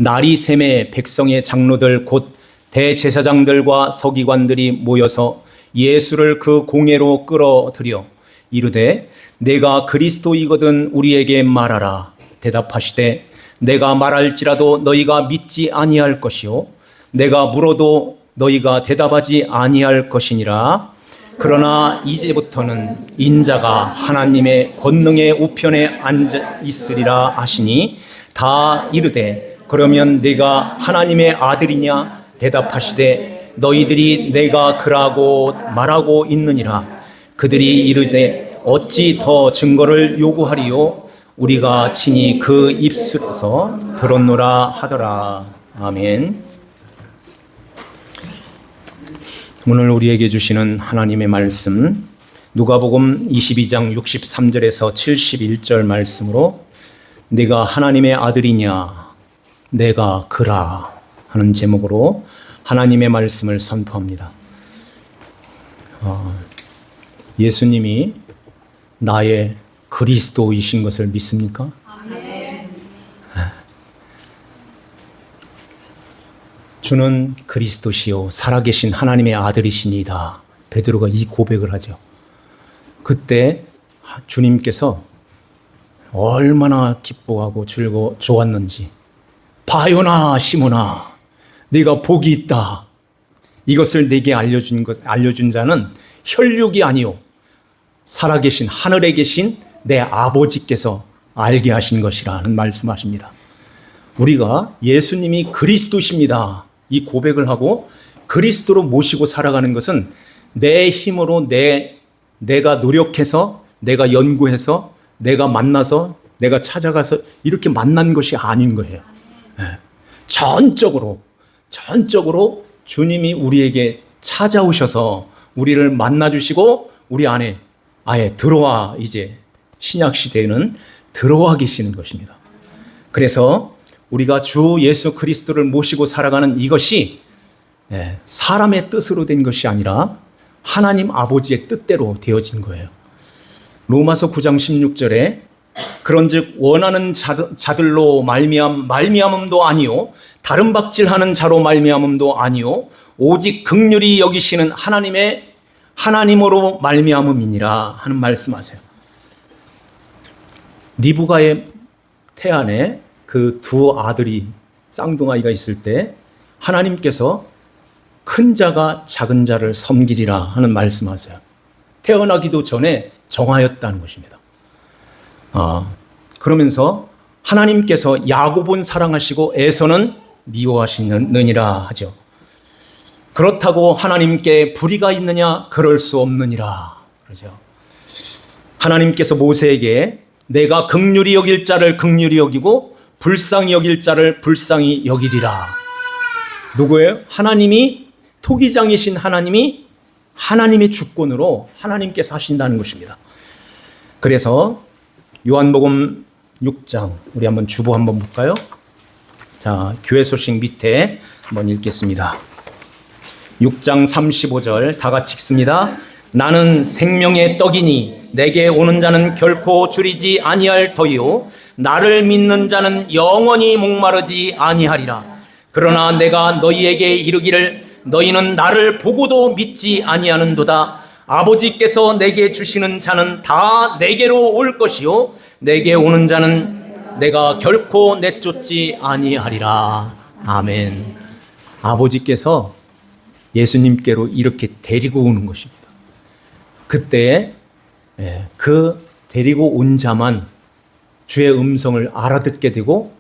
날이 샘에 백성의 장로들 곧 대제사장들과 서기관들이 모여서 예수를 그 공회로 끌어들여 이르되 내가 그리스도이거든 우리에게 말하라. 대답하시되 내가 말할지라도 너희가 믿지 아니할 것이요 내가 물어도 너희가 대답하지 아니할 것이니라. 그러나 이제부터는 인자가 하나님의 권능의 우편에 앉아 있으리라 하시니 다 이르되 그러면 내가 하나님의 아들이냐? 대답하시되 너희들이 내가 그라고 말하고 있느니라. 그들이 이르되 어찌 더 증거를 요구하리요? 우리가 친히 그 입술에서 들었노라 하더라. 아멘. 오늘 우리에게 주시는 하나님의 말씀 누가복음 22장 63절에서 71절 말씀으로 내가 하나님의 아들이냐 내가 그라 하는 제목으로 하나님의 말씀을 선포합니다. 예수님이 나의 그리스도이신 것을 믿습니까? 아멘. 주는 그리스도시요 살아계신 하나님의 아들이시니다. 베드로가 이 고백을 하죠. 그때 주님께서 얼마나 기뻐하고 좋았는지 바요나 시몬아 네가 복이 있다. 이것을 내게 알려준 자는 혈육이 아니요 살아계신 하늘에 계신 내 아버지께서 알게 하신 것이라는 말씀하십니다. 우리가 예수님이 그리스도십니다. 이 고백을 하고 그리스도로 모시고 살아가는 것은 내 힘으로 내가 노력해서 내가 연구해서 내가 만나서 내가 찾아가서 이렇게 만난 것이 아닌 거예요. 전적으로 주님이 우리에게 찾아오셔서 우리를 만나주시고 우리 안에 아예 들어와 이제 신약 시대에는 들어와 계시는 것입니다. 그래서 우리가 주 예수 그리스도를 모시고 살아가는 이것이 사람의 뜻으로 된 것이 아니라 하나님 아버지의 뜻대로 되어진 거예요. 로마서 9장 16절에 그런즉 원하는 자들로 말미암음도 아니요 다른 박질하는 자로 말미암음도 아니요 오직 긍휼히 여기시는 하나님으로 말미암음이니라 하는 말씀하세요. 리브가의 태안에 그 두 아들이 쌍둥아이가 있을 때 하나님께서 큰 자가 작은 자를 섬기리라 하는 말씀하세요. 태어나기도 전에 정하였다는 것입니다. 그러면서 하나님께서 야곱은 사랑하시고 에서는 미워하시느니라 하죠. 그렇다고 하나님께 불의가 있느냐? 그럴 수 없느니라 그러죠. 하나님께서 모세에게 내가 긍휼히 여길 자를 긍휼히 여기고 불쌍히 여길 자를 불쌍히 여기리라. 누구예요? 하나님이 토기장이신 하나님이 하나님의 주권으로 하나님께서 하신다는 것입니다. 그래서 요한복음 6장 우리 한번 주보 한번 볼까요? 자, 교회 소식 밑에 한번 읽겠습니다. 6장 35절 다 같이 읽습니다. 나는 생명의 떡이니 내게 오는 자는 결코 줄이지 아니할 터이요 나를 믿는 자는 영원히 목마르지 아니하리라. 그러나 내가 너희에게 이르기를 너희는 나를 보고도 믿지 아니하는도다. 아버지께서 내게 주시는 자는 다 내게로 올 것이요 내게 오는 자는 내가 결코 내쫓지 아니하리라. 아멘. 아버지께서 예수님께로 이렇게 데리고 오는 것입니다. 그때 그 데리고 온 자만 주의 음성을 알아듣게 되고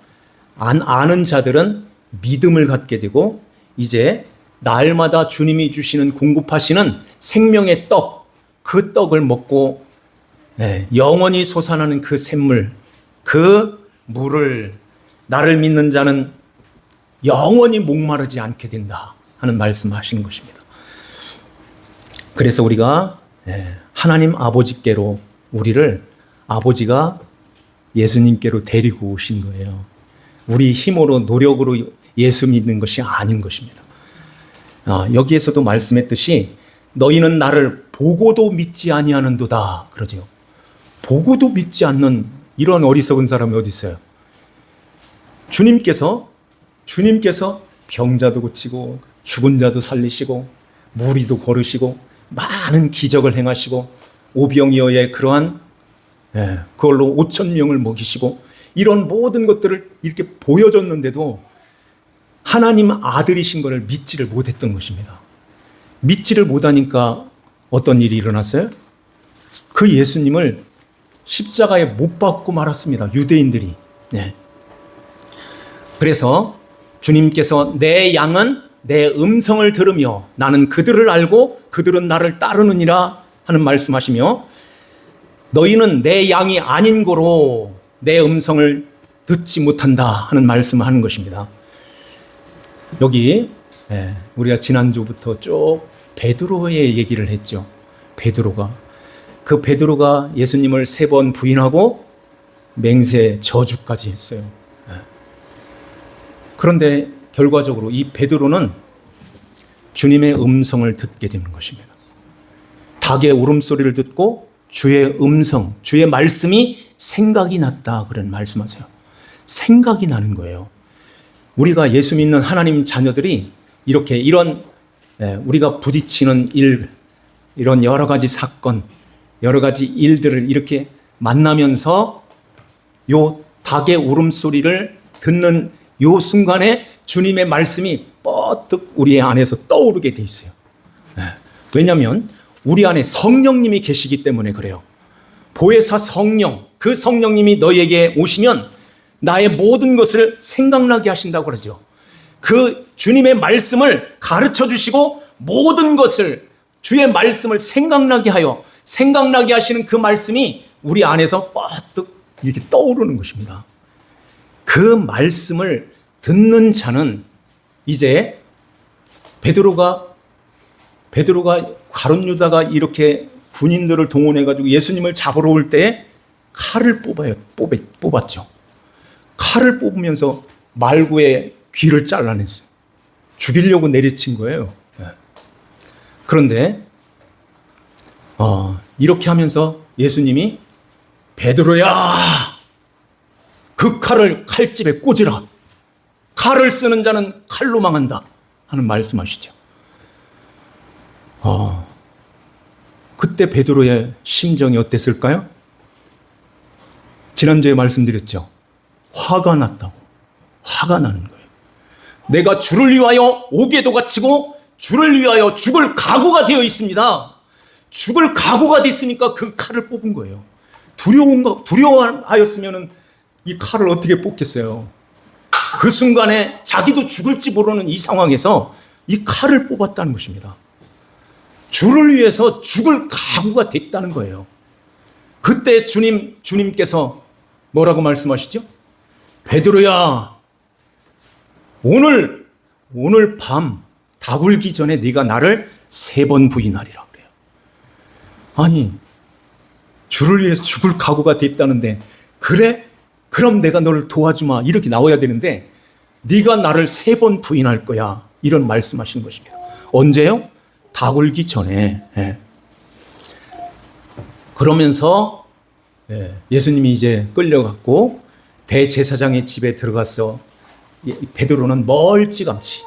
안 아는 자들은 믿음을 갖게 되고 이제 날마다 주님이 주시는 공급하시는 생명의 떡, 그 떡을 먹고 영원히 솟아나는 그 샘물, 그 물을 나를 믿는 자는 영원히 목마르지 않게 된다 하는 말씀하시는 것입니다. 그래서 우리가 하나님 아버지께로 우리를 아버지가 예수님께로 데리고 오신 거예요. 우리 힘으로 노력으로 예수 믿는 것이 아닌 것입니다. 여기에서도 말씀했듯이 너희는 나를 보고도 믿지 아니하는도다 그러죠. 보고도 믿지 않는 이런 어리석은 사람이 어디 있어요? 주님께서 주님께서 병자도 고치고 죽은 자도 살리시고 무리도 거르시고 많은 기적을 행하시고 오병이어의 그러한 그걸로 5천 명을 먹이시고 이런 모든 것들을 이렇게 보여줬는데도 하나님 아들이신 것을 믿지를 못했던 것입니다. 믿지를 못하니까 어떤 일이 일어났어요? 그 예수님을 십자가에 못 박고 말았습니다. 유대인들이. 그래서 주님께서 내 양은 내 음성을 들으며 나는 그들을 알고 그들은 나를 따르느니라 하는 말씀하시며 너희는 내 양이 아닌 거로 내 음성을 듣지 못한다 하는 말씀을 하는 것입니다. 여기 우리가 지난주부터 쭉 베드로의 얘기를 했죠. 베드로가 예수님을 3번 부인하고 맹세 저주까지 했어요. 그런데 결과적으로 이 베드로는 주님의 음성을 듣게 되는 것입니다. 닭의 울음소리를 듣고 주의 음성, 주의 말씀이 생각이 났다 그런 말씀하세요. 생각이 나는 거예요. 우리가 예수 믿는 하나님 자녀들이 이렇게 우리가 부딪히는 일, 이런 여러 가지 사건, 여러 가지 일들을 이렇게 만나면서 요 닭의 울음소리를 듣는 요 순간에 주님의 말씀이 뻗뜩 우리 안에서 떠오르게 돼 있어요. 왜냐하면 우리 안에 성령님이 계시기 때문에 그래요. 보혜사 성령, 그 성령님이 너에게 오시면 나의 모든 것을 생각나게 하신다고 그러죠. 그 주님의 말씀을 가르쳐 주시고 모든 것을 주의 말씀을 생각나게 하시는 그 말씀이 우리 안에서 뻗뜩 이렇게 떠오르는 것입니다. 그 말씀을 듣는 자는 이제 베드로가 가룟 유다가 이렇게 군인들을 동원해 가지고 예수님을 잡으러 올 때 칼을 뽑았죠. 칼을 뽑으면서 말구의 귀를 잘라냈어요. 죽이려고 내리친 거예요. 그런데 이렇게 하면서 예수님이 베드로야, 그 칼을 칼집에 꽂으라. 칼을 쓰는 자는 칼로 망한다 하는 말씀하시죠. 그때 베드로의 심정이 어땠을까요? 지난주에 말씀드렸죠. 화가 났다고. 화가 나는 거예요. 내가 주를 위하여 옥에도 갇히고 주를 위하여 죽을 각오가 되어 있습니다. 죽을 각오가 됐으니까 그 칼을 뽑은 거예요. 두려워하였으면 이 칼을 어떻게 뽑겠어요? 그 순간에 자기도 죽을지 모르는 이 상황에서 이 칼을 뽑았다는 것입니다. 주를 위해서 죽을 각오가 됐다는 거예요. 그때 주님께서 뭐라고 말씀하시죠? 베드로야, 오늘 밤 다굴기 전에 네가 나를 3번 부인하리라 그래요. 아니, 주를 위해서 죽을 각오가 됐다는데 그래? 그럼 내가 너를 도와주마 이렇게 나와야 되는데 네가 나를 3번 부인할 거야 이런 말씀하신 것입니다. 언제요? 다굴기 전에. 그러면서 예수님이 이제 끌려갔고 대제사장의 집에 들어가서 베드로는 멀찌감치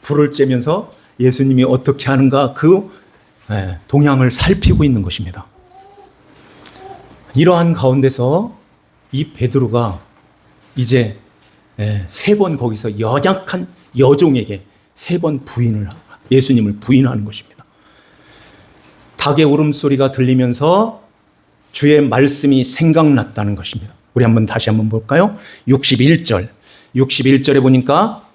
불을 쬐면서 예수님이 어떻게 하는가 그 동향을 살피고 있는 것입니다. 이러한 가운데서 이 베드로가 이제 3번 거기서 연약한 여종에게 3번 예수님을 부인하는 것입니다. 닭의 울음소리가 들리면서 주의 말씀이 생각났다는 것입니다. 우리 다시 한번 볼까요? 61절에 보니까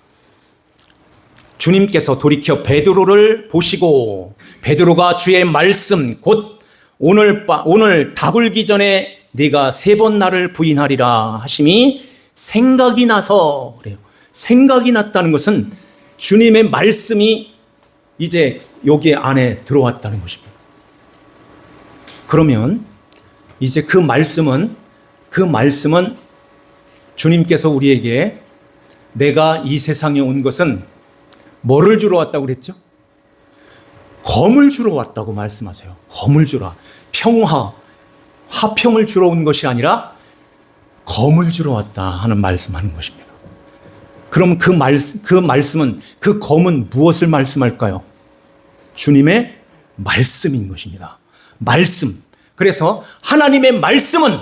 주님께서 돌이켜 베드로를 보시고 베드로가 주의 말씀 곧 오늘 다굴기 전에 네가 3번 나를 부인하리라 하심이 생각이 나서 그래요. 생각이 났다는 것은 주님의 말씀이 이제 여기 안에 들어왔다는 것입니다. 그러면 이제 그 말씀은 주님께서 우리에게 내가 이 세상에 온 것은 뭐를 주러 왔다고 그랬죠? 검을 주러 왔다고 말씀하세요. 검을 주러. 화평을 주러 온 것이 아니라 검을 주러 왔다 하는 말씀하는 것입니다. 그럼 그 말씀은, 그 검은 무엇을 말씀할까요? 주님의 말씀인 것입니다. 말씀. 그래서 하나님의 말씀은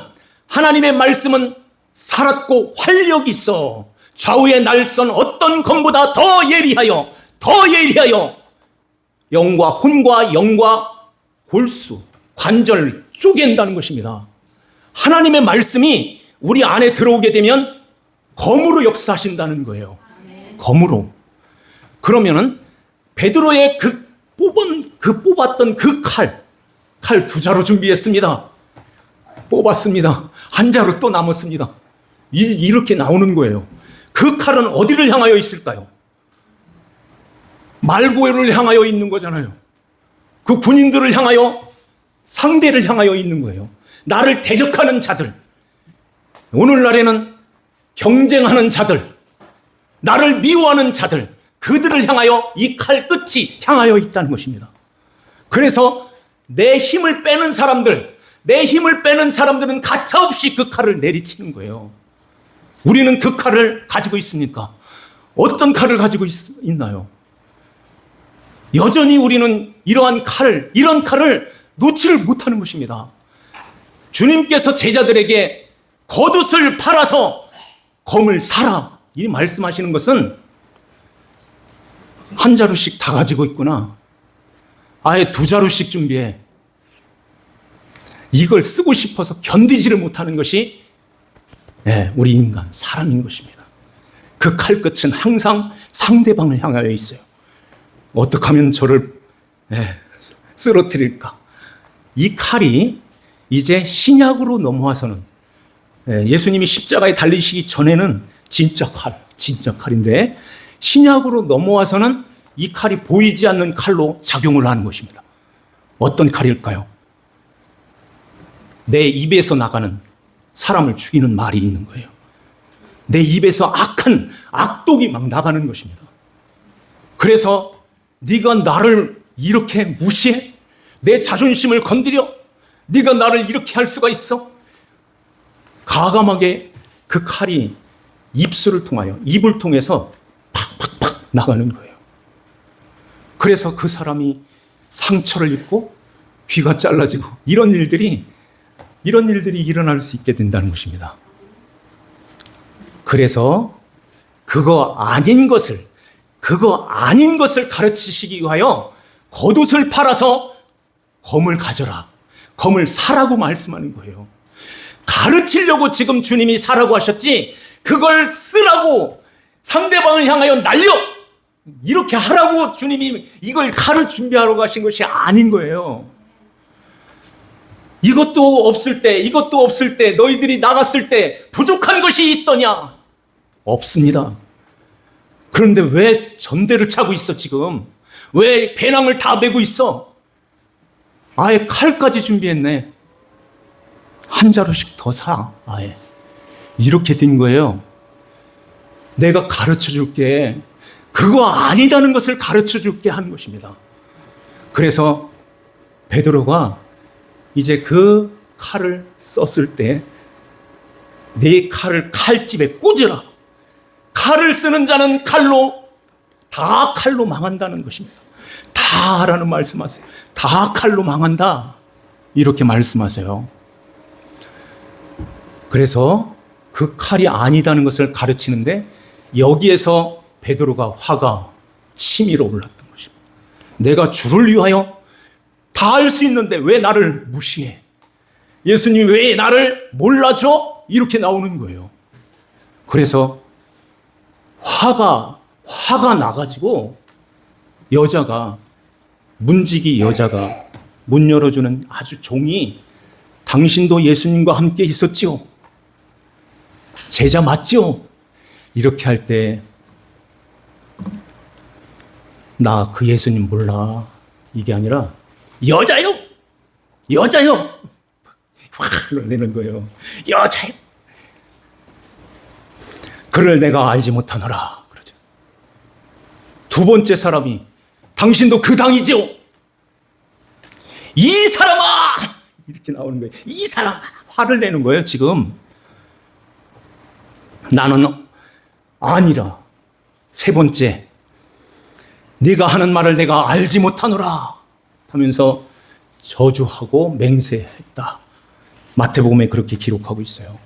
살았고 활력이 있어 좌우의 날선 어떤 검보다 더 예리하여 영과 혼과 영과 골수, 관절을 쪼갠다는 것입니다. 하나님의 말씀이 우리 안에 들어오게 되면 검으로 역사하신다는 거예요. 검으로. 그러면은 베드로의 뽑았던 그 칼 두 자루 준비했습니다. 뽑았습니다. 한 자루 또 남았습니다. 이렇게 나오는 거예요. 그 칼은 어디를 향하여 있을까요? 말고를 향하여 있는 거잖아요. 그 군인들을 향하여, 상대를 향하여 있는 거예요. 나를 대적하는 자들, 오늘날에는 경쟁하는 자들, 나를 미워하는 자들, 그들을 향하여 이 칼 끝이 향하여 있다는 것입니다. 그래서 내 힘을 빼는 사람들은 가차없이 그 칼을 내리치는 거예요. 우리는 그 칼을 가지고 있습니까? 어떤 칼을 가지고 있나요? 여전히 우리는 이런 칼을 놓지를 못하는 것입니다. 주님께서 제자들에게 겉옷을 팔아서 검을 사라, 이 말씀하시는 것은 한 자루씩 다 가지고 있구나, 아예 두 자루씩 준비해, 이걸 쓰고 싶어서 견디지를 못하는 것이 우리 인간, 사람인 것입니다. 그 칼끝은 항상 상대방을 향하여 있어요. 어떻게 하면 저를 쓰러뜨릴까? 이 칼이 이제 신약으로 넘어와서는, 예수님이 십자가에 달리시기 전에는 진짜 칼인데, 신약으로 넘어와서는 이 칼이 보이지 않는 칼로 작용을 하는 것입니다. 어떤 칼일까요? 내 입에서 나가는, 사람을 죽이는 말이 있는 거예요. 내 입에서 악한 악독이 막 나가는 것입니다. 그래서 네가 나를 이렇게 무시해? 내 자존심을 건드려? 네가 나를 이렇게 할 수가 있어? 가감하게 그 칼이 입술을 통하여, 입을 통해서 팍팍팍 나가는 거예요. 그래서 그 사람이 상처를 입고 귀가 잘라지고 이런 일들이 일어날 수 있게 된다는 것입니다. 그래서 그거 아닌 것을 가르치시기 위하여 겉옷을 팔아서 검을 가져라, 검을 사라고 말씀하는 거예요. 가르치려고 지금 주님이 사라고 하셨지, 그걸 쓰라고, 상대방을 향하여 날려, 이렇게 하라고 주님이 이걸 칼을 준비하러 가신 것이 아닌 거예요. 이것도 없을 때 너희들이 나갔을 때 부족한 것이 있더냐? 없습니다. 그런데 왜 전대를 차고 있어 지금? 왜 배낭을 다 메고 있어? 아예 칼까지 준비했네. 한 자루씩 더 사, 아예. 이렇게 된 거예요. 내가 가르쳐 줄게. 그거 아니라는 것을 가르쳐 줄게 하는 것입니다. 그래서 베드로가 이제 그 칼을 썼을 때, 네 칼을 칼집에 꽂으라. 칼을 쓰는 자는 다 칼로 망한다는 것입니다. 다라는 말씀하세요. 다 칼로 망한다, 이렇게 말씀하세요. 그래서 그 칼이 아니다는 것을 가르치는데, 여기에서 베드로가 화가 치밀어 올랐던 것입니다. 내가 주를 위하여 다 할 수 있는데 왜 나를 무시해? 예수님이 왜 나를 몰라줘? 이렇게 나오는 거예요. 그래서 화가 나가지고 문지기 여자가 문 열어주는 아주 종이, 당신도 예수님과 함께 있었지요? 제자 맞지요? 이렇게 할 때, 나 그 예수님 몰라, 이게 아니라 여자요! 화를 내는 거예요. 여자요! 그를 내가 알지 못하노라, 그러죠. 두 번째 사람이, 당신도 그 당이죠? 이 사람아! 이렇게 나오는 거예요. 이 사람아! 화를 내는 거예요, 지금. 나는 아니라. 세 번째, 네가 하는 말을 내가 알지 못하노라 하면서 저주하고 맹세했다. 마태복음에 그렇게 기록하고 있어요.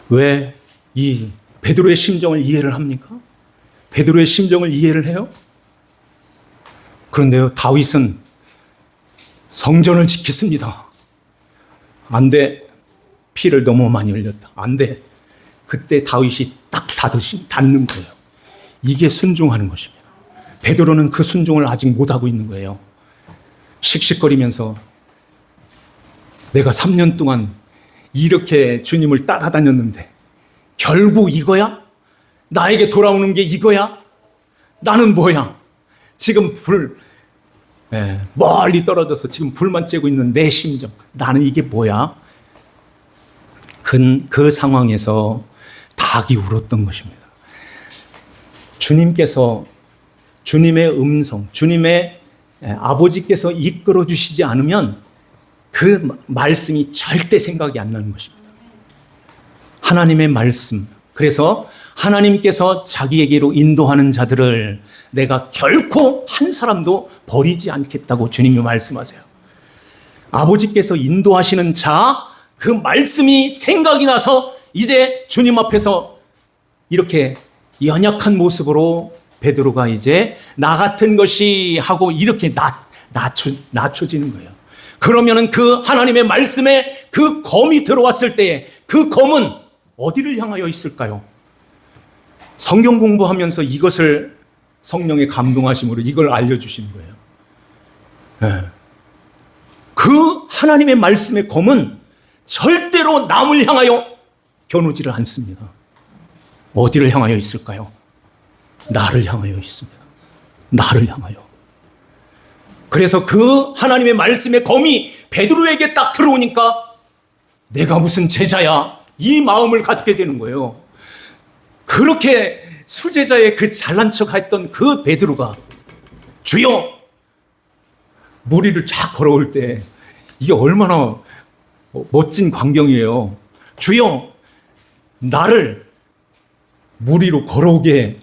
왜 이 베드로의 심정을 이해를 합니까? 베드로의 심정을 이해를 해요? 그런데요, 다윗은 성전을 지켰습니다. 안 돼. 피를 너무 많이 흘렸다. 안 돼. 그때 다윗이 딱 닫는 거예요. 이게 순종하는 것입니다. 베드로는 그 순종을 아직 못하고 있는 거예요. 씩씩거리면서 내가 3년 동안 이렇게 주님을 따라다녔는데 결국 이거야? 나에게 돌아오는 게 이거야? 나는 뭐야? 지금 멀리 떨어져서 지금 불만 쬐고 있는 내 심정, 나는 이게 뭐야? 그 상황에서 닭이 울었던 것입니다. 주님께서 주님의 음성, 주님의 아버지께서 이끌어 주시지 않으면 그 말씀이 절대 생각이 안 나는 것입니다. 하나님의 말씀. 그래서 하나님께서 자기에게로 인도하는 자들을 내가 결코 한 사람도 버리지 않겠다고 주님이 말씀하세요. 아버지께서 인도하시는 자, 그 말씀이 생각이 나서 이제 주님 앞에서 이렇게 연약한 모습으로 베드로가 이제 나 같은 것이 하고 이렇게 낮춰지는 거예요. 그러면은 그 하나님의 말씀에 그 검이 들어왔을 때에 그 검은 어디를 향하여 있을까요? 성경 공부하면서 이것을 성령의 감동하심으로 이걸 알려주시는 거예요. 네. 그 하나님의 말씀의 검은 절대로 남을 향하여 겨누지를 않습니다. 어디를 향하여 있을까요? 나를 향하여 있습니다. 나를 향하여. 그래서 그 하나님의 말씀의 검이 베드로에게 딱 들어오니까 내가 무슨 제자야? 이 마음을 갖게 되는 거예요. 그렇게 수제자의 그 잘난 척 했던 그 베드로가 주여! 무리를 쫙 걸어올 때 이게 얼마나 멋진 광경이에요. 주여! 나를 무리로 걸어오게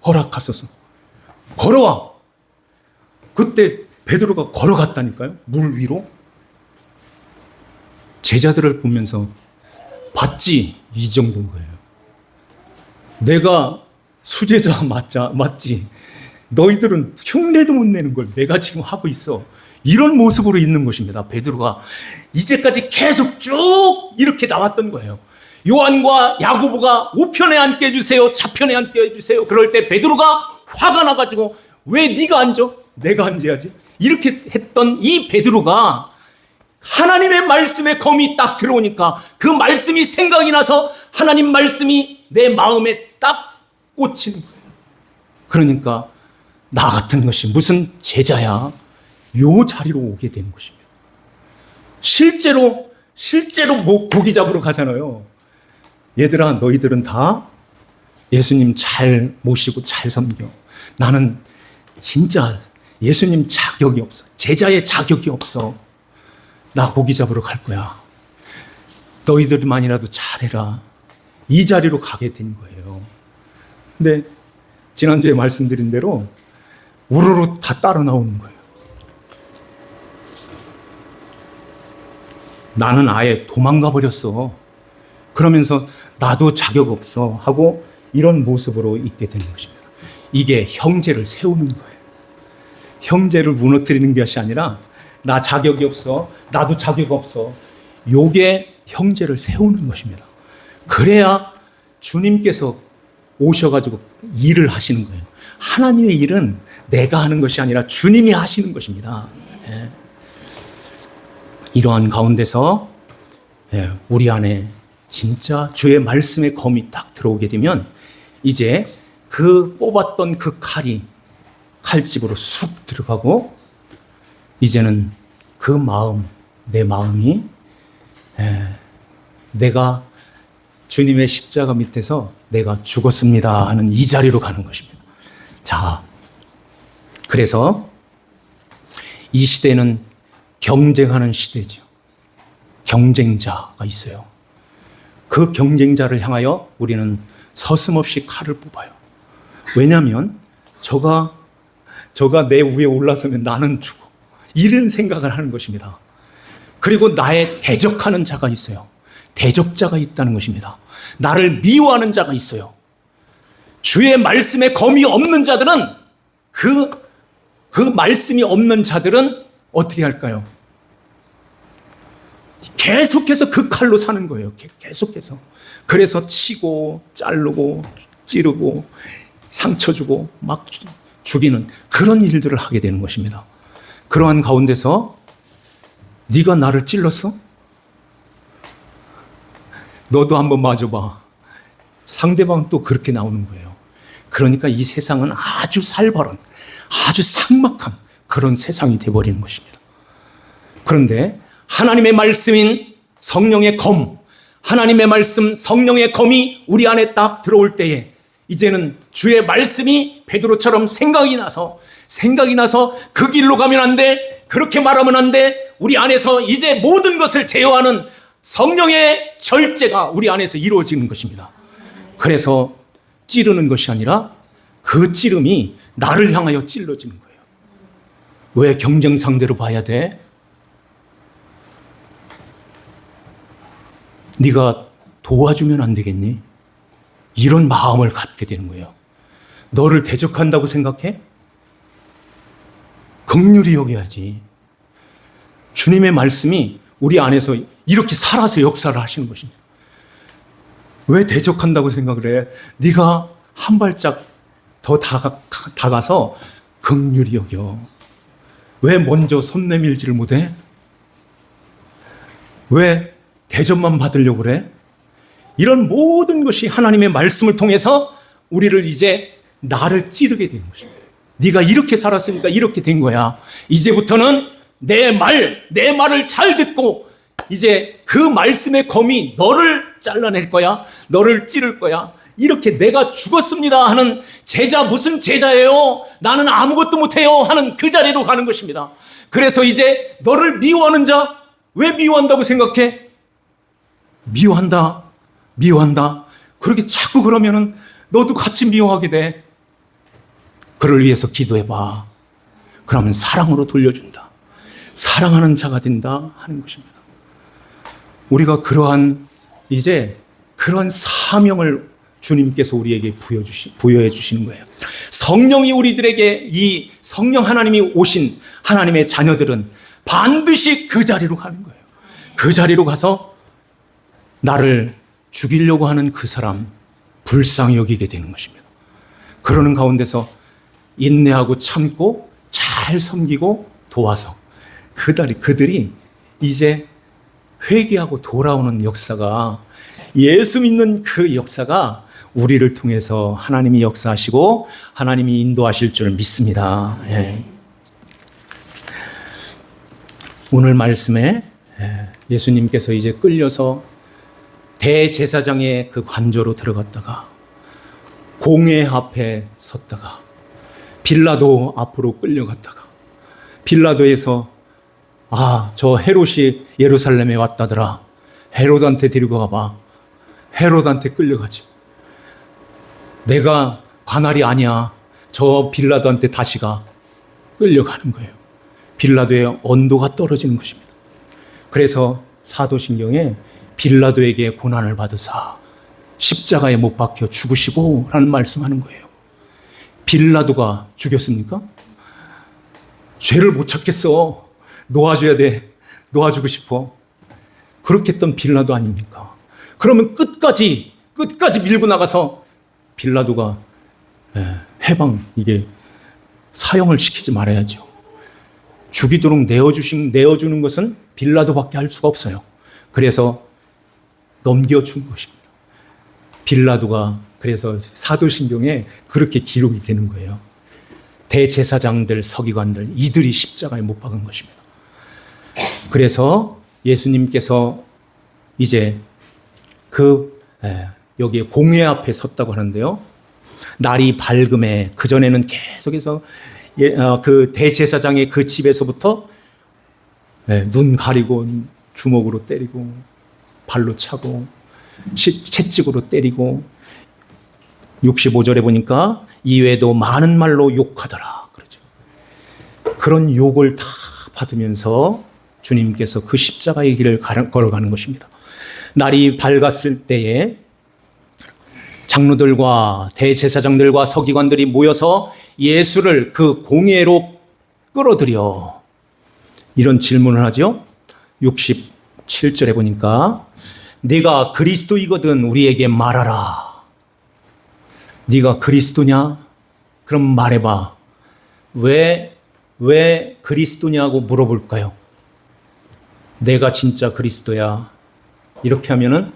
허락하소서. 걸어와. 그때 베드로가 걸어갔다니까요. 물 위로. 제자들을 보면서 봤지? 이 정도인 거예요. 내가 수제자 맞지? 너희들은 흉내도 못 내는 걸 내가 지금 하고 있어. 이런 모습으로 있는 것입니다. 베드로가 이제까지 계속 쭉 이렇게 나왔던 거예요. 요한과 야고보가 우편에 앉게 해주세요. 좌편에 앉게 해주세요. 그럴 때 베드로가 화가 나가지고 왜 네가 앉아? 내가 앉아야지. 이렇게 했던 이 베드로가 하나님의 말씀에 검이 딱 들어오니까 그 말씀이 생각이 나서 하나님 말씀이 내 마음에 딱 꽂히는 거예요. 그러니까 나 같은 것이 무슨 제자야? 요 자리로 오게 되는 것입니다. 실제로 고기 잡으러 가잖아요. 얘들아, 너희들은 다 예수님 잘 모시고 잘 섬겨. 나는 진짜 예수님 자격이 없어. 제자의 자격이 없어. 나 고기 잡으러 갈 거야. 너희들만이라도 잘해라. 이 자리로 가게 된 거예요. 근데 지난주에 말씀드린 대로 우르르 다 따라 나오는 거예요. 나는 아예 도망가 버렸어. 그러면서 나도 자격 없어 하고 이런 모습으로 있게 되는 것입니다. 이게 형제를 세우는 거예요. 형제를 무너뜨리는 것이 아니라 나 자격이 없어. 나도 자격 없어. 요게 형제를 세우는 것입니다. 그래야 주님께서 오셔가지고 일을 하시는 거예요. 하나님의 일은 내가 하는 것이 아니라 주님이 하시는 것입니다. 예. 이러한 가운데서 우리 안에 진짜 주의 말씀의 검이 딱 들어오게 되면 이제 그 뽑았던 그 칼이 칼집으로 쑥 들어가고 이제는 그 마음, 내 마음이 내가 주님의 십자가 밑에서 내가 죽었습니다 하는 이 자리로 가는 것입니다. 자, 그래서 이 시대는 경쟁하는 시대죠. 경쟁자가 있어요. 그 경쟁자를 향하여 우리는 서슴없이 칼을 뽑아요. 왜냐하면 저가 내 위에 올라서면 나는 죽어. 이런 생각을 하는 것입니다. 그리고 나의 대적하는 자가 있어요. 대적자가 있다는 것입니다. 나를 미워하는 자가 있어요. 주의 말씀에 검이 없는 자들은 그 말씀이 없는 자들은 어떻게 할까요? 계속해서 그 칼로 사는 거예요. 계속해서. 그래서 치고 자르고 찌르고 상처 주고 막 죽이는 그런 일들을 하게 되는 것입니다. 그러한 가운데서 네가 나를 찔렀어? 너도 한번 맞아봐. 상대방은 또 그렇게 나오는 거예요. 그러니까 이 세상은 아주 살벌한, 아주 삭막한 그런 세상이 되어버리는 것입니다. 그런데 하나님의 말씀인 성령의 검, 하나님의 말씀 성령의 검이 우리 안에 딱 들어올 때에 이제는 주의 말씀이 베드로처럼 생각이 나서 그 길로 가면 안 돼, 그렇게 말하면 안 돼, 우리 안에서 이제 모든 것을 제어하는 성령의 절제가 우리 안에서 이루어지는 것입니다. 그래서 찌르는 것이 아니라 그 찌름이 나를 향하여 찔러지는 거예요. 왜 경쟁 상대로 봐야 돼? 네가 도와주면 안 되겠니? 이런 마음을 갖게 되는 거예요. 너를 대적한다고 생각해? 긍휼히 여겨야지. 주님의 말씀이 우리 안에서 이렇게 살아서 역사를 하시는 것입니다. 왜 대적한다고 생각을 해? 네가 한 발짝 더 다가서 긍휼히 여겨. 왜 먼저 손 내밀지를 못해? 왜 대접만 받으려고 그래? 이런 모든 것이 하나님의 말씀을 통해서 우리를 이제 나를 찌르게 되는 것입니다. 네가 이렇게 살았으니까 이렇게 된 거야. 이제부터는 내 말을 잘 듣고 이제 그 말씀의 검이 너를 잘라낼 거야. 너를 찌를 거야. 이렇게 내가 죽었습니다 하는 제자, 무슨 제자예요? 나는 아무것도 못해요 하는 그 자리로 가는 것입니다. 그래서 이제 너를 미워하는 자, 왜 미워한다고 생각해? 미워한다. 그렇게 자꾸 그러면은 너도 같이 미워하게 돼. 그를 위해서 기도해봐. 그러면 사랑으로 돌려준다. 사랑하는 자가 된다 하는 것입니다. 우리가 그러한 사명을 주님께서 우리에게 부여해 주시는 거예요. 성령이 우리들에게 이 성령 하나님이 오신 하나님의 자녀들은 반드시 그 자리로 가는 거예요. 그 자리로 가서 나를 죽이려고 하는 그 사람 불쌍히 여기게 되는 것입니다. 그러는 가운데서 인내하고 참고 잘 섬기고 도와서 그들이 이제 회개하고 돌아오는 역사가, 예수 믿는 그 역사가 우리를 통해서 하나님이 역사하시고 하나님이 인도하실 줄 믿습니다. 오늘 말씀에 예수님께서 이제 끌려서 대제사장의 그 관저로 들어갔다가 공회 앞에 섰다가 빌라도 앞으로 끌려갔다가 빌라도에서 저 헤롯이 예루살렘에 왔다더라. 헤롯한테 데리고 가봐. 헤롯한테 끌려가지. 내가 관할이 아니야. 저 빌라도한테 다시 가. 끌려가는 거예요. 빌라도의 온도가 떨어지는 것입니다. 그래서 사도신경에 빌라도에게 고난을 받으사 십자가에 못 박혀 죽으시고 라는 말씀하는 거예요. 빌라도가 죽였습니까? 죄를 못 찾겠어. 놓아줘야 돼. 놓아주고 싶어. 그렇게 했던 빌라도 아닙니까? 그러면 끝까지 밀고 나가서 빌라도가 사형을 시키지 말아야죠. 죽이도록 내어주는 것은 빌라도밖에 할 수가 없어요. 그래서 넘겨준 것입니다. 빌라도가 그래서 사도신경에 그렇게 기록이 되는 거예요. 대제사장들, 서기관들, 이들이 십자가에 못 박은 것입니다. 그래서 예수님께서 이제 여기에 공회 앞에 섰다고 하는데요. 날이 밝음에 그전에는 계속해서 그 대제사장의 그 집에서부터 눈 가리고 주먹으로 때리고 발로 차고 채찍으로 때리고 65절에 보니까 이외에도 많은 말로 욕하더라 그러죠. 그런 욕을 다 받으면서 주님께서 그 십자가의 길을 걸어가는 것입니다. 날이 밝았을 때에 장로들과 대제사장들과 서기관들이 모여서 예수를 그 공회로 끌어들여 이런 질문을 하죠. 67절에 보니까 네가 그리스도이거든 우리에게 말하라. 네가 그리스도냐? 그럼 말해봐. 왜 그리스도냐고 물어볼까요? 내가 진짜 그리스도야. 이렇게 하면은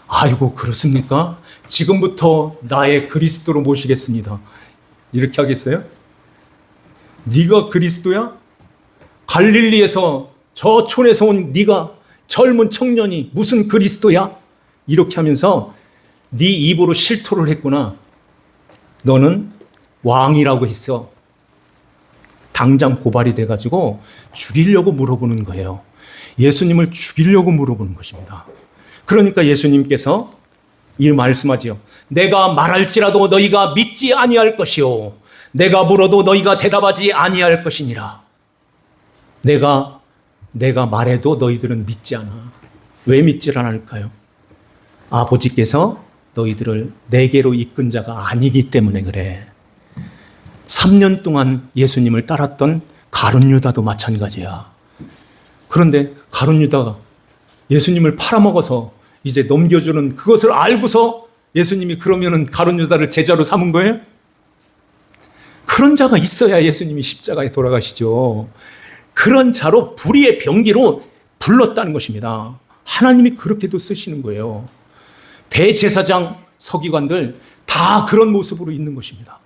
아이고 그렇습니까? 지금부터 나의 그리스도로 모시겠습니다. 이렇게 하겠어요? 네가 그리스도야? 갈릴리에서 저 촌에서 온 네가 젊은 청년이 무슨 그리스도야? 이렇게 하면서 네 입으로 실토를 했구나. 너는 왕이라고 했어. 당장 고발이 돼가지고 죽이려고 물어보는 거예요. 예수님을 죽이려고 물어보는 것입니다. 그러니까 예수님께서 이 말씀하지요. 내가 말할지라도 너희가 믿지 아니할 것이요 내가 물어도 너희가 대답하지 아니할 것이니라. 내가 말해도 너희들은 믿지 않아. 왜 믿질 않을까요? 아버지께서 너희들을 내게로 이끈 자가 아니기 때문에 그래. 3년 동안 예수님을 따랐던 가룟 유다도 마찬가지야. 그런데 가룟 유다가 예수님을 팔아먹어서 이제 넘겨주는 그것을 알고서 예수님이 그러면은 가룟 유다를 제자로 삼은 거예요? 그런 자가 있어야 예수님이 십자가에 돌아가시죠. 그런 자로 불의의 병기로 불렀다는 것입니다. 하나님이 그렇게도 쓰시는 거예요. 대제사장, 서기관들 다 그런 모습으로 있는 것입니다.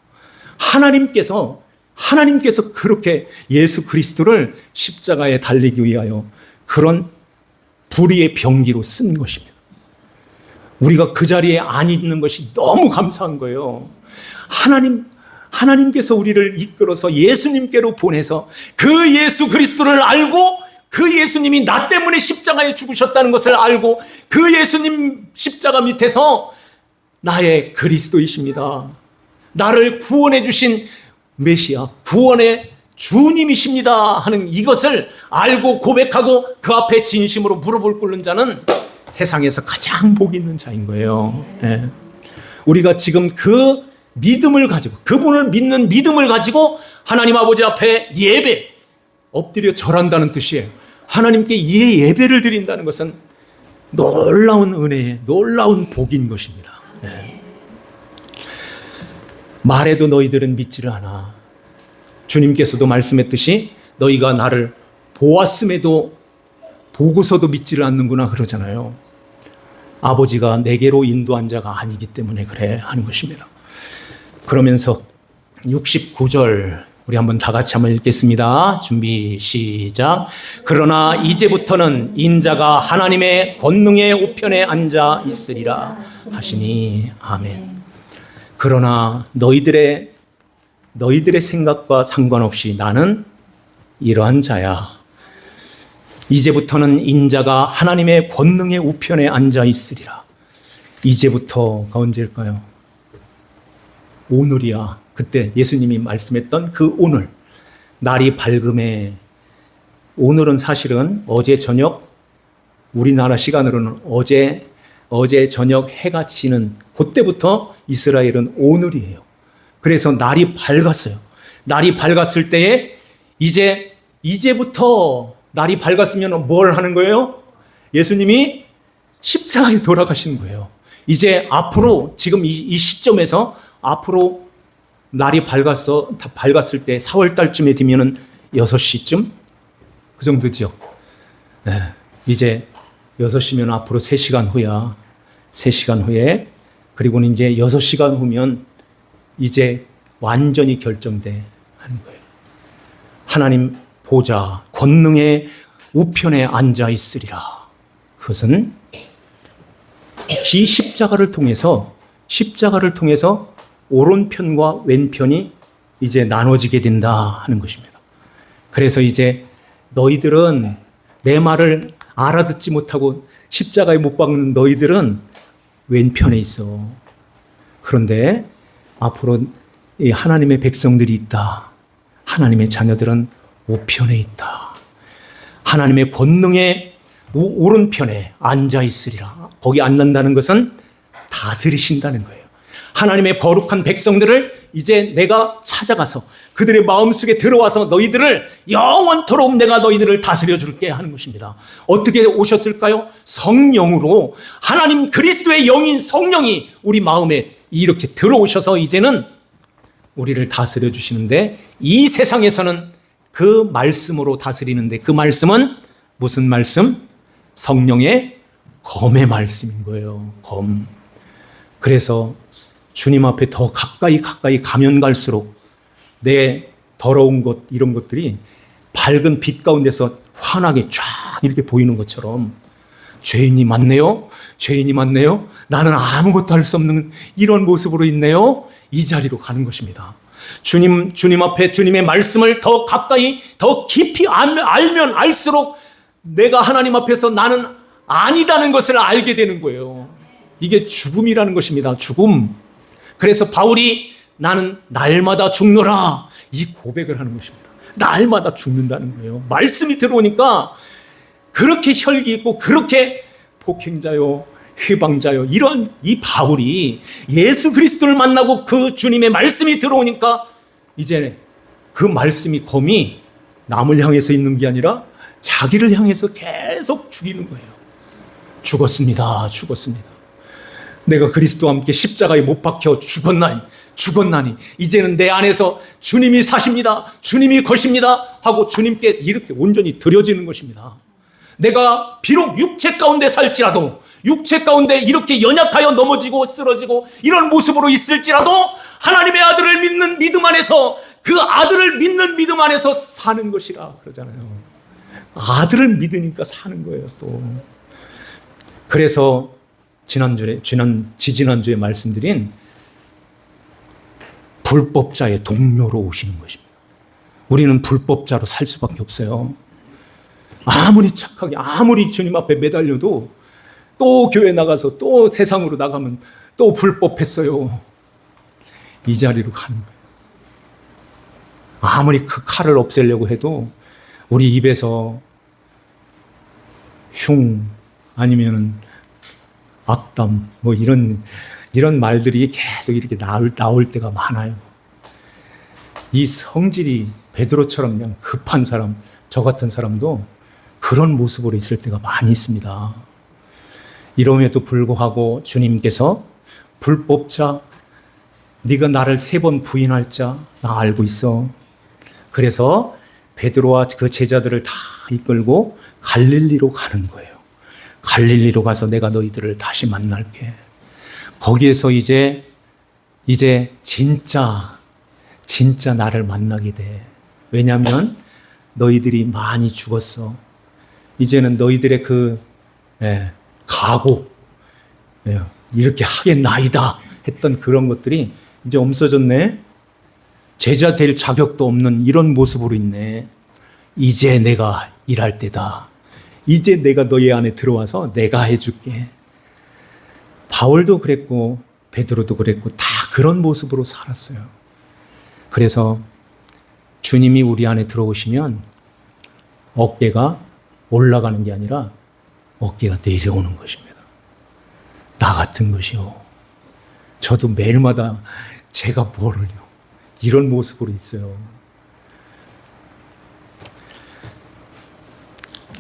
하나님께서 그렇게 예수 그리스도를 십자가에 달리기 위하여 그런 불의의 병기로 쓴 것입니다. 우리가 그 자리에 안 있는 것이 너무 감사한 거예요. 하나님께서 우리를 이끌어서 예수님께로 보내서 그 예수 그리스도를 알고 그 예수님이 나 때문에 십자가에 죽으셨다는 것을 알고 그 예수님 십자가 밑에서 나의 그리스도이십니다. 나를 구원해 주신 메시아, 구원의 주님이십니다 하는 이것을 알고 고백하고 그 앞에 진심으로 무릎을 꿇는 자는 세상에서 가장 복 있는 자인 거예요. 네. 우리가 지금 그 믿음을 가지고 그분을 믿는 믿음을 가지고 하나님 아버지 앞에 예배, 엎드려 절한다는 뜻이에요. 하나님께 예배를 드린다는 것은 놀라운 은혜의 놀라운 복인 것입니다. 네. 말해도 너희들은 믿지를 않아. 주님께서도 말씀했듯이 너희가 나를 보았음에도 보고서도 믿지를 않는구나 그러잖아요. 아버지가 내게로 인도한 자가 아니기 때문에 그래 하는 것입니다. 그러면서 69절 우리 한번 다 같이 한번 읽겠습니다. 준비 시작. 그러나 이제부터는 인자가 하나님의 권능의 우편에 앉아 있으리라 하시니 아멘. 그러나 너희들의 생각과 상관없이 나는 이러한 자야. 이제부터는 인자가 하나님의 권능의 우편에 앉아 있으리라. 이제부터가 언제일까요? 오늘이야. 그때 예수님이 말씀했던 그 오늘. 날이 밝음에 오늘은 사실은 어제 저녁 우리나라 시간으로는 어제 저녁 해가 지는 그때부터 이스라엘은 오늘이에요. 그래서 날이 밝았어요. 날이 밝았을 때에 이제부터 날이 밝았으면 뭘 하는 거예요? 예수님이 십자가에 돌아가시는 거예요. 이제 앞으로 지금 이 시점에서 앞으로 날이 밝았을 때 4월 달쯤에 되면은 6시쯤 그 정도죠. 네. 이제 6시면 앞으로 3시간 후야. 3시간 후에 그리고는 이제 6시간 후면 이제 완전히 결정돼 하는 거예요. 하나님 보좌 권능의 우편에 앉아 있으리라. 그것은 이 십자가를 통해서 오른편과 왼편이 이제 나눠지게 된다 하는 것입니다. 그래서 이제 너희들은 내 말을 알아듣지 못하고 십자가에 못 박는 너희들은 왼편에 있어. 그런데 앞으로 이 하나님의 백성들이 있다. 하나님의 자녀들은 우편에 있다. 하나님의 권능의 오른편에 앉아 있으리라. 거기 앉는다는 것은 다스리신다는 거예요. 하나님의 거룩한 백성들을 이제 내가 찾아가서 그들의 마음속에 들어와서 너희들을 영원토록 내가 너희들을 다스려 줄게 하는 것입니다. 어떻게 오셨을까요? 성령으로. 하나님 그리스도의 영인 성령이 우리 마음에 이렇게 들어오셔서 이제는 우리를 다스려 주시는데, 이 세상에서는 그 말씀으로 다스리는데, 그 말씀은 무슨 말씀? 성령의 검의 말씀인 거예요. 검. 그래서 주님 앞에 더 가까이 가면 갈수록 내 더러운 것, 이런 것들이 밝은 빛 가운데서 환하게 쫙 이렇게 보이는 것처럼, 죄인이 많네요. 죄인이 많네요. 나는 아무것도 할 수 없는 이런 모습으로 있네요. 이 자리로 가는 것입니다. 주님 앞에 주님의 말씀을 더 가까이, 더 깊이 알면 알수록 내가 하나님 앞에서 나는 아니다는 것을 알게 되는 거예요. 이게 죽음이라는 것입니다. 죽음. 그래서 바울이 나는 날마다 죽노라, 이 고백을 하는 것입니다. 날마다 죽는다는 거예요. 말씀이 들어오니까 그렇게 혈기 있고 그렇게 폭행자요, 회방자요, 이런 이 바울이 예수 그리스도를 만나고 그 주님의 말씀이 들어오니까 이제 그 말씀이, 검이 남을 향해서 있는 게 아니라 자기를 향해서 계속 죽이는 거예요. 죽었습니다. 내가 그리스도와 함께 십자가에 못 박혀 죽었나니 이제는 내 안에서 주님이 사십니다. 주님이 거십니다 하고 주님께 이렇게 온전히 드려지는 것입니다. 내가 비록 육체 가운데 살지라도, 육체 가운데 이렇게 연약하여 넘어지고 쓰러지고 이런 모습으로 있을지라도 하나님의 아들을 믿는 믿음 안에서, 그 아들을 믿는 믿음 안에서 사는 것이라 그러잖아요. 아들을 믿으니까 사는 거예요. 또 그래서 지지난주에 말씀드린 불법자의 동료로 오시는 것입니다. 우리는 불법자로 살 수밖에 없어요. 아무리 착하게, 아무리 주님 앞에 매달려도 또 교회 나가서 또 세상으로 나가면 또 불법했어요. 이 자리로 가는 거예요. 아무리 그 칼을 없애려고 해도 우리 입에서 흉, 아니면은 악담, 뭐 이런 말들이 계속 이렇게 나올 때가 많아요. 이 성질이 베드로처럼 그냥 급한 사람, 저 같은 사람도 그런 모습으로 있을 때가 많이 있습니다. 이럼에도 불구하고 주님께서 불법자, 네가 나를 3번 부인할 자 나 알고 있어. 그래서 베드로와 그 제자들을 다 이끌고 갈릴리로 가는 거예요. 갈릴리로 가서 내가 너희들을 다시 만날게. 거기에서 이제 진짜 나를 만나게 돼. 왜냐하면 너희들이 많이 죽었어. 이제는 너희들의 각오, 이렇게 하겠나이다 했던 그런 것들이 이제 없어졌네. 제자 될 자격도 없는 이런 모습으로 있네. 이제 내가 일할 때다. 이제 내가 너희 안에 들어와서 내가 해줄게. 바울도 그랬고 베드로도 그랬고 다 그런 모습으로 살았어요. 그래서 주님이 우리 안에 들어오시면 어깨가 올라가는 게 아니라 어깨가 내려오는 것입니다. 나 같은 것이요. 저도 매일마다 제가 뭐를요. 이런 모습으로 있어요.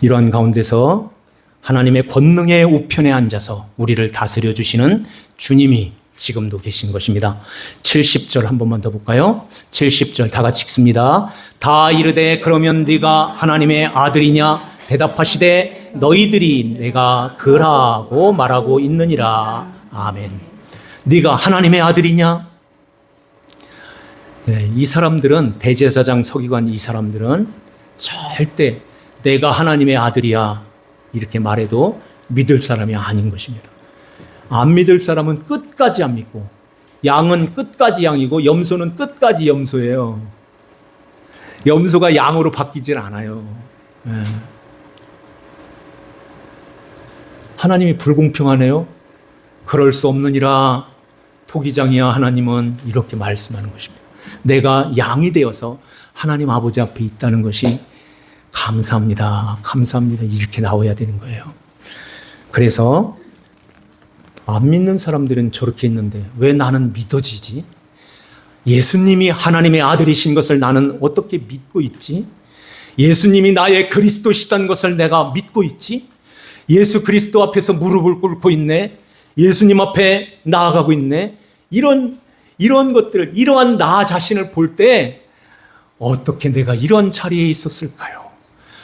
이러한 가운데서 하나님의 권능의 우편에 앉아서 우리를 다스려 주시는 주님이 지금도 계신 것입니다. 70절 한 번만 더 볼까요? 70절 다 같이 읽습니다. 다 이르되 그러면 네가 하나님의 아들이냐? 대답하시되 너희들이 내가 그라고 말하고 있느니라. 아멘. 네가 하나님의 아들이냐? 네, 이 사람들은, 대제사장 서기관 이 사람들은 절대 내가 하나님의 아들이야 이렇게 말해도 믿을 사람이 아닌 것입니다. 안 믿을 사람은 끝까지 안 믿고, 양은 끝까지 양이고 염소는 끝까지 염소예요. 염소가 양으로 바뀌질 않아요. 네. 하나님이 불공평하네요. 그럴 수 없느니라. 토기장이야 하나님은 이렇게 말씀하는 것입니다. 내가 양이 되어서 하나님 아버지 앞에 있다는 것이 감사합니다. 감사합니다. 이렇게 나와야 되는 거예요. 그래서 안 믿는 사람들은 저렇게 있는데 왜 나는 믿어지지? 예수님이 하나님의 아들이신 것을 나는 어떻게 믿고 있지? 예수님이 나의 그리스도시다는 것을 내가 믿고 있지? 예수 그리스도 앞에서 무릎을 꿇고 있네. 예수님 앞에 나아가고 있네. 이런 것들, 이러한 나 자신을 볼 때 어떻게 내가 이런 자리에 있었을까요?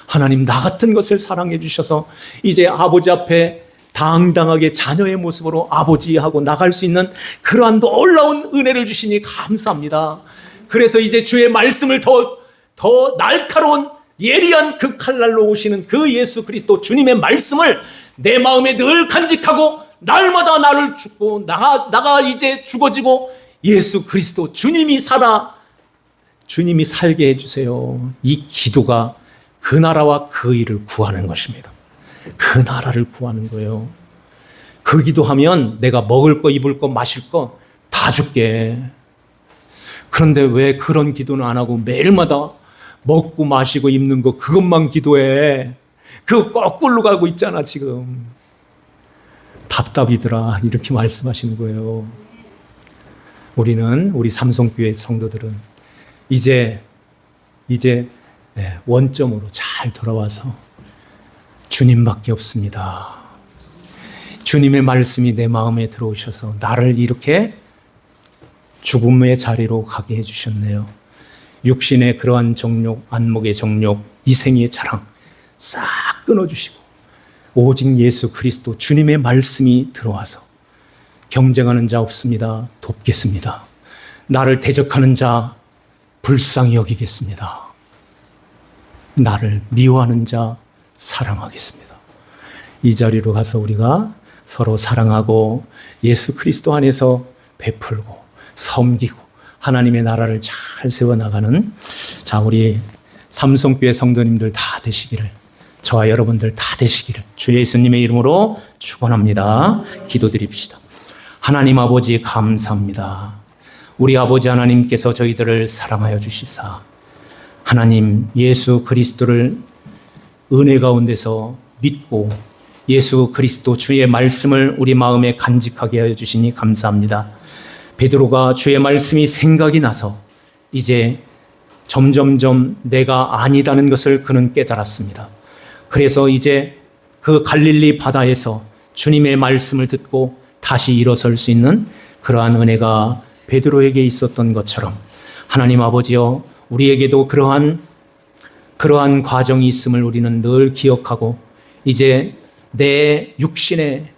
하나님 나 같은 것을 사랑해 주셔서 이제 아버지 앞에 당당하게 자녀의 모습으로 아버지하고 나갈 수 있는 그러한 놀라운 은혜를 주시니 감사합니다. 그래서 이제 주의 말씀을 더 날카로운 예리한 그 칼날로 오시는 그 예수 그리스도 주님의 말씀을 내 마음에 늘 간직하고 날마다 나를 죽고 나가 이제 죽어지고 예수 그리스도 주님이 살게 해주세요. 이 기도가 그 나라와 그 일을 구하는 것입니다. 그 나라를 구하는 거예요. 그 기도하면 내가 먹을 거, 입을 거, 마실 거 다 줄게. 그런데 왜 그런 기도는 안 하고 매일마다 먹고 마시고 입는 거 그것만 기도해. 그거 거꾸로 가고 있잖아 지금. 답답이더라 이렇게 말씀하시는 거예요. 우리 삼성교회 성도들은 이제 원점으로 잘 돌아와서 주님밖에 없습니다. 주님의 말씀이 내 마음에 들어오셔서 나를 이렇게 죽음의 자리로 가게 해주셨네요. 육신의 그러한 정욕, 안목의 정욕, 이생의 자랑 싹 끊어주시고 오직 예수 그리스도 주님의 말씀이 들어와서 경쟁하는 자 없습니다. 돕겠습니다. 나를 대적하는 자 불쌍히 여기겠습니다. 나를 미워하는 자 사랑하겠습니다. 이 자리로 가서 우리가 서로 사랑하고 예수 그리스도 안에서 베풀고 섬기고 하나님의 나라를 잘 세워나가는 자 우리 삼성교회 성도님들 다 되시기를 저와 여러분들 다 되시기를 주 예수님의 이름으로 축원합니다. 기도드립시다. 하나님 아버지 감사합니다. 우리 아버지 하나님께서 저희들을 사랑하여 주시사 하나님 예수 그리스도를 은혜 가운데서 믿고 예수 그리스도 주의 말씀을 우리 마음에 간직하게 하여 주시니 감사합니다. 베드로가 주의 말씀이 생각이 나서 이제 점점점 내가 아니다는 것을 그는 깨달았습니다. 그래서 이제 그 갈릴리 바다에서 주님의 말씀을 듣고 다시 일어설 수 있는 그러한 은혜가 베드로에게 있었던 것처럼 하나님 아버지여 우리에게도 그러한 과정이 있음을 우리는 늘 기억하고 이제 내 육신의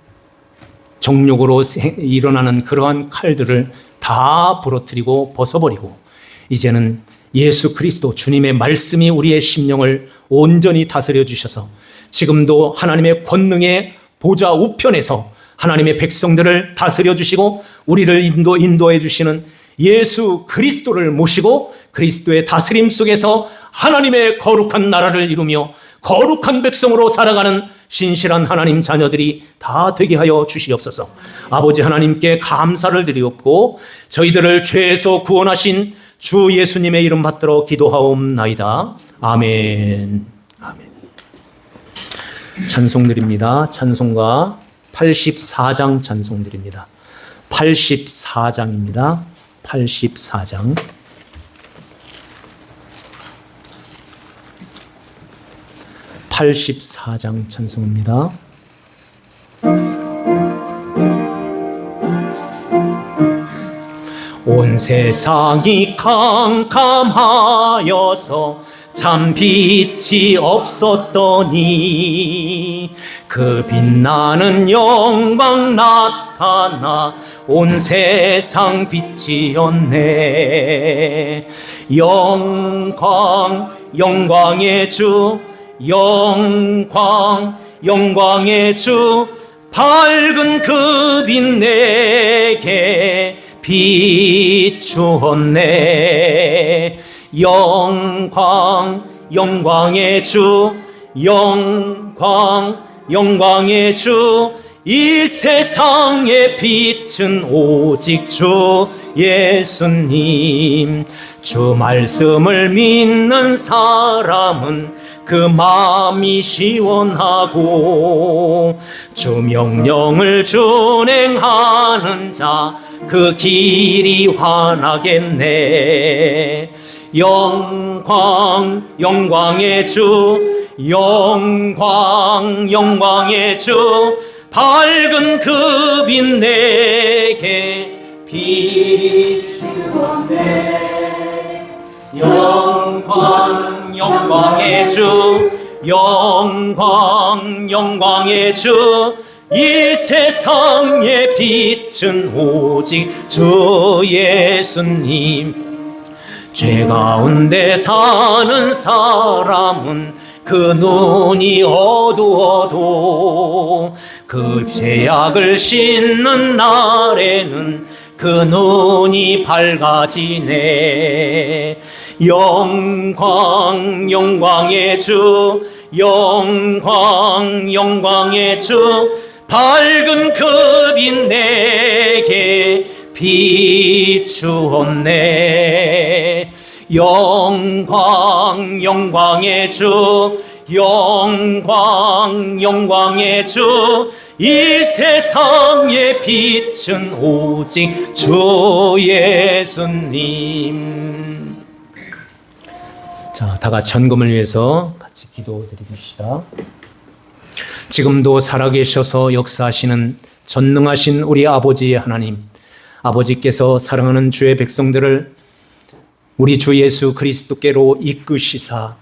정욕으로 일어나는 그러한 칼들을 다 부러뜨리고 벗어버리고 이제는 예수 그리스도 주님의 말씀이 우리의 심령을 온전히 다스려 주셔서 지금도 하나님의 권능의 보좌 우편에서 하나님의 백성들을 다스려 주시고 우리를 인도해 주시는 예수 그리스도를 모시고 그리스도의 다스림 속에서 하나님의 거룩한 나라를 이루며 거룩한 백성으로 살아가는 신실한 하나님 자녀들이 다 되게 하여 주시옵소서. 아버지 하나님께 감사를 드리옵고 저희들을 죄에서 구원하신 주 예수님의 이름 받들어 기도하옵나이다. 아멘. 아멘. 찬송 드립니다. 찬송가 84장 찬송 드립니다. 84장입니다. 84장. 84장 찬송입니다. 온 세상이 캄캄하여서 참 빛이 없었더니 그 빛나는 영광 나타나 온 세상 빛이었네. 영광의 주 영광의 주 밝은 그 빛 내게 비추었네. 영광의 주 영광의 주, 이 세상의 빛은 오직 주 예수님. 주 말씀을 믿는 사람은 그 마음이 시원하고, 주 명령을 준행하는 자 그 길이 환하겠네. 영광의 주, 영광의 주, 밝은 그 빛 내게 비추었네. 영광의 주, 영광의 주, 이 세상의 빛은 오직 주 예수님. 죄 가운데 사는 사람은 그 눈이 어두워도, 그 죄악을 씻는 날에는 그 눈이 밝아지네. 영광의 주, 영광의 주, 밝은 그 빛 내게 비추었네. 영광의 주, 영광의 주, 이 세상의 빛은 오직 주 예수님. 자, 다 같이 헌금을 위해서 같이 기도드립시다. 지금도 살아계셔서 역사하시는 전능하신 우리 아버지 하나님, 아버지께서 사랑하는 주의 백성들을 우리 주 예수 그리스도께로 이끄시사